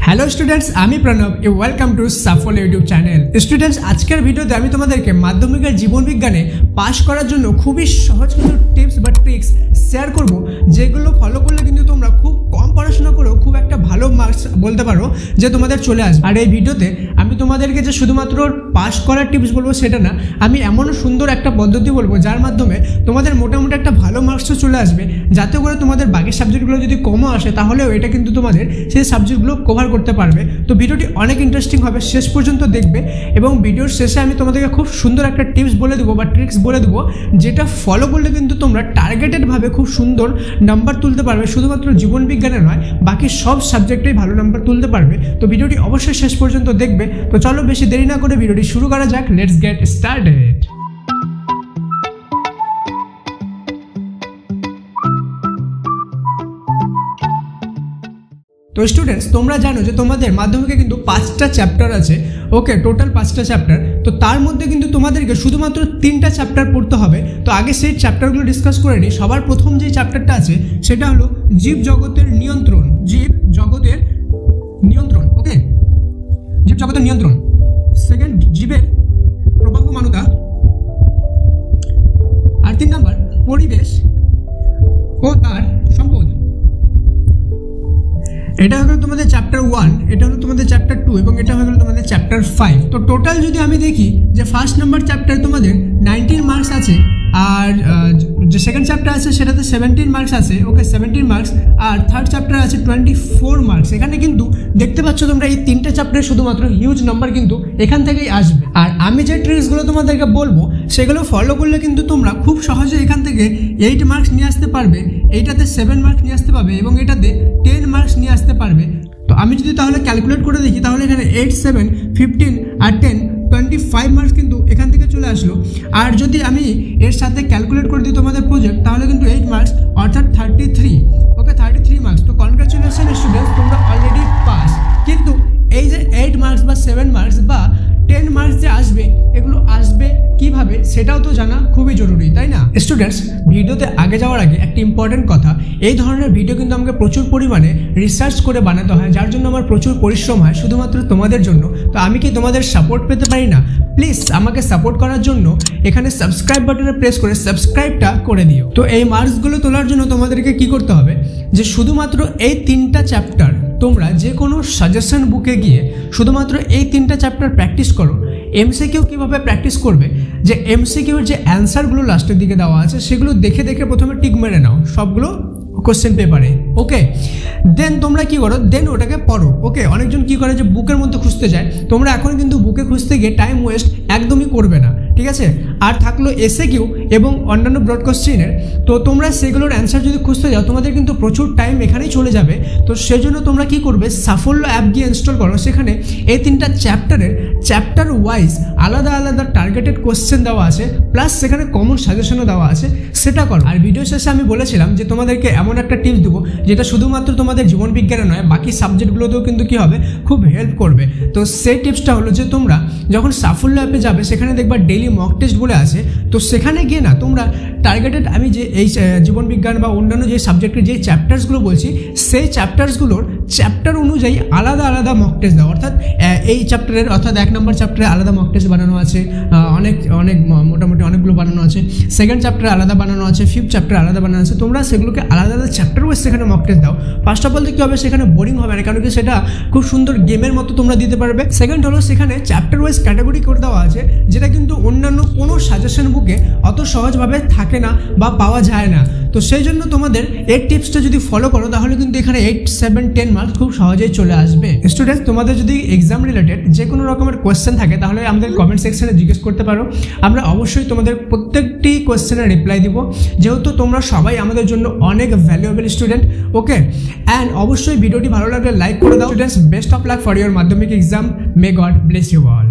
Hello students, আমি Pranab. Welcome to Shuffle YouTube channel. Students, আজকের ভিডিওতে আমি তোমাদেরকে মাধ্যমিকের জীবন বিজ্ঞানে পাস করার জন্য খুবই সহজ কিছু টিপস বা ট্রিক্স শেয়ার করব, যেগুলো ফলো করলে কিন্তু তোমরা খুব কম পড়াশোনা করেও খুব একটা ভালো মার্কস বলতে পারো যে তোমাদের চলে আসবে। আর এই ভিডিওতে আমি তোমাদেরকে যে শুধুমাত্র পাস করার টিপস বলবো সেটা না, আমি এমন সুন্দর একটা পদ্ধতি বলবো যার মাধ্যমে তোমাদের মোটামুটি একটা ভালো মার্কসও চলে আসবে, যাতে করে তোমাদের বাকি সাবজেক্টগুলো যদি কমও আসে তাহলেও এটা কিন্তু তোমাদের সেই সাবজেক্টগুলো কভার করতে পারবে। তো ভিডিওটি অনেক ইন্টারেস্টিং হবে, শেষ পর্যন্ত দেখবে। এবং ভিডিওর শেষে আমি তোমাদেরকে খুব সুন্দর একটা টিপস বলে দেবো বা ট্রিক্স বলে দেবো, যেটা ফলো করলে কিন্তু তোমরা টার্গেটেডভাবে খুব সুন্দর নাম্বার তুলতে পারবে। শুধুমাত্র জীবন বিজ্ঞানে নয়, বাকি সব সাবজেক্টেই ভালো নাম্বার তুলতে পারবে। তো ভিডিওটি অবশ্যই শেষ পর্যন্ত দেখবে। তো চলো বেশি দেরি না করে ভিডিওটি শুরু করা যাক। Let's get started. তো স্টুডেন্টস, তোমরা জানো যে তোমাদের মাধ্যমিকে কিন্তু 5টা চ্যাপ্টার আছে। ওকে, টোটাল 5টা চ্যাপ্টার। তো তার মধ্যে কিন্তু তোমাদেরকে শুধুমাত্র 3টা চ্যাপ্টার পড়তে হবে। তো আগে সেই চ্যাপ্টারগুলো ডিসকাস করে নিই। সবার প্রথম যে চ্যাপ্টারটা আছে সেটা হলো জীব জগতের নিয়ন্ত্রণ। জীব জগতের নিয়ন্ত্রণ। ওকে, জীব জগতের নিয়ন্ত্রণ। সেকেন্ড, জীবের প্রবাহমানতা। আর 3 নাম্বার, পরিবেশ ও তার সম্পদ। এটা হলো তোমাদের চ্যাপ্টার 1, এটা হলো তোমাদের চ্যাপ্টার 2 এবং এটা হলো তোমাদের চ্যাপ্টার 5। তো টোটাল যদি আমি দেখি যে ফার্স্ট নাম্বার চ্যাপ্টার তোমাদের 19 মার্কস আছে, আর যে সেকেন্ড চ্যাপ্টার আছে সেটাতে 17 মার্কস আছে। ওকে, 17 মার্কস। আর থার্ড চ্যাপ্টার আছে 24 মার্কস। এখানে কিন্তু দেখতে পাচ্ছ তোমরা এই 3টে চ্যাপ্টারে শুধুমাত্র হিউজ নাম্বার কিন্তু এখান থেকেই আসবে। আর আমি যে ট্রিক্সগুলো তোমাদেরকে বলবো সেগুলো ফলো করলে কিন্তু তোমরা খুব সহজে এখান থেকে 8 মার্কস নিয়ে আসতে পারবে, এইটাতে 7 মার্কস নিয়ে আসতে পারবে এবং এটাতে 10 মার্কস নিয়ে আসতে পারবে। তো আমি যদি তাহলে ক্যালকুলেট করে দেখি তাহলে এখানে 8, 7, 15 আর 10, 25 মার্কস কিন্তু এখান থেকে চলে আসলো। আর যদি আমি এর সাথে ক্যালকুলেট করে দিই তোমাদের প্রজেক্ট, তাহলে কিন্তু 8 মার্কস অর্থাৎ 33। ওকে, 33 মার্কস। তো কনগ্রাচুলেশন স্টুডেন্টস, তোমরা অলরেডি পাস। কিন্তু এই যে 8 মার্কস বা 7 মার্কস বা 10 মার্কস যে আসবে, এগুলো আসবে কিভাবে সেটাও তো জানা খুবই জরুরি, তাই না স্টুডেন্টস? ভিডিওতে আগে যাওয়ার আগে একটা ইম্পর্টেন্ট কথা, এই ধরনের ভিডিও কিন্তু আমাকে প্রচুর পরিমাণে রিসার্চ করে বানাতে হয়, যার জন্য আমার প্রচুর পরিশ্রম হয় শুধুমাত্র তোমাদের জন্য। তো আমি কি তোমাদের সাপোর্ট পেতে পারি না? প্লিজ আমাকে সাপোর্ট করার জন্য এখানে সাবস্ক্রাইব বাটনে প্রেস করে সাবস্ক্রাইবটা করে দিও। তো এই মার্কসগুলো তোলার জন্য তোমাদেরকে কি করতে হবে, যে শুধুমাত্র এই 3টা চ্যাপ্টার তোমরা যে কোনো সাজেশন বুকে গিয়ে শুধুমাত্র এই 3টা চ্যাপ্টার প্র্যাকটিস করো। এমসিকিউ কীভাবে প্র্যাকটিস করবে, যে এমসিকিউর যে অ্যান্সারগুলো লাস্টের দিকে দেওয়া আছে সেগুলো দেখে দেখে প্রথমে টিক মেরে নাও সবগুলো কোশ্চেন পেপারে। ওকে, দেন তোমরা কি করো, দেন ওটাকে পড়ো। ওকে, অনেকজন কি করে যে বুকের মধ্যে খুঁজতে যায়, তোমরা এখন কিন্তু বুকে খুঁজতে গিয়ে টাইম ওয়েস্ট একদমই করবে না, ঠিক আছে? আর থাকলো এসএকিউ এবং অন্যান্য ব্রড কোশ্চেনের, তো তোমরা সেগুলোর অ্যান্সার যদি খুঁজতে যাও তোমাদের কিন্তু প্রচুর টাইম এখানেই চলে যাবে। তো সেজন্য তোমরা কি করবে, সাফল্য অ্যাপ গিয়ে ইনস্টল করো। সেখানে এই 3টা চ্যাপ্টারের চ্যাপ্টার ওয়াইজ আলাদা আলাদা টার্গেটেড কোশ্চেন দেওয়া আছে, প্লাস সেখানে কমন সাজেশনও দেওয়া আছে, সেটা করো। আর ভিডিও শেষে আমি বলেছিলাম যে তোমাদেরকে এমন একটা টিপস দেবো যেটা শুধুমাত্র তোমাদের জীবন বিজ্ঞানে নয়, বাকি সাবজেক্টগুলোতেও কিন্তু কী হবে, খুব হেল্প করবে। তো সেই টিপসটা হলো যে তোমরা যখন সাফল্য অ্যাপে যাবে সেখানে দেখবা ডেইলি মক টেস্ট বলে আছে। তো সেখানে গিয়ে না তোমরা টার্গেটেড, আমি যে এই জীবন বিজ্ঞান বা অন্যান্য যে সাবজেক্টের যে চ্যাপ্টার্সগুলো বলছি সেই চ্যাপ্টার্সগুলোর চ্যাপ্টার অনুযায়ী আলাদা আলাদা মক টেস্ট দাও। অর্থাৎ এই চ্যাপ্টারের অর্থাৎ 1 নম্বর চ্যাপ্টারে আলাদা মক টেস্ট বানানো আছে, অনেক মোটামুটি অনেকগুলো বানানো আছে। সেকেন্ড চ্যাপ্টারে আলাদা বানানো আছে, 5th চ্যাপ্টারে আলাদা বানানো আছে। তোমরা সেগুলোকে আলাদা আলাদা চ্যাপ্টার ওয়াইজ সেখানে মক টেস্ট দাও। ফার্স্ট অফ অল কী হবে, সেখানে বোরিং হবে না, কারণ কি সেটা খুব সুন্দর গেমের মতো তোমরা দিতে পারবে। সেকেন্ড হলো সেখানে চ্যাপ্টার ওয়াইজ ক্যাটাগরি করে দেওয়া আছে, যেটা কিন্তু অন্যান্য কোনো সাজেশন বুকে অত সহজভাবে থাকে না বা পাওয়া যায় না। তো সেই জন্য তোমাদের এই টিপসটা যদি ফলো করো তাহলে কিন্তু এখানে 8, 7, 10 মার্কস খুব সহজেই চলে আসবে। স্টুডেন্টস, তোমাদের যদি এক্সাম রিলেটেড যে কোনো রকমের কোয়েশ্চেন থাকে তাহলে আমাদের কমেন্ট সেকশনে জিজ্ঞেস করতে পারো। আমরা অবশ্যই তোমাদের প্রত্যেকটি কোয়েশ্চেনের রিপ্লাই দিব, যেহেতু তোমরা সবাই আমাদের জন্য অনেক ভ্যালুয়েবল স্টুডেন্ট। ওকে, অ্যান্ড অবশ্যই ভিডিওটি ভালো লাগলে লাইক করে দাও। Students, best of luck for your মাধ্যমিক exam. May God bless you all.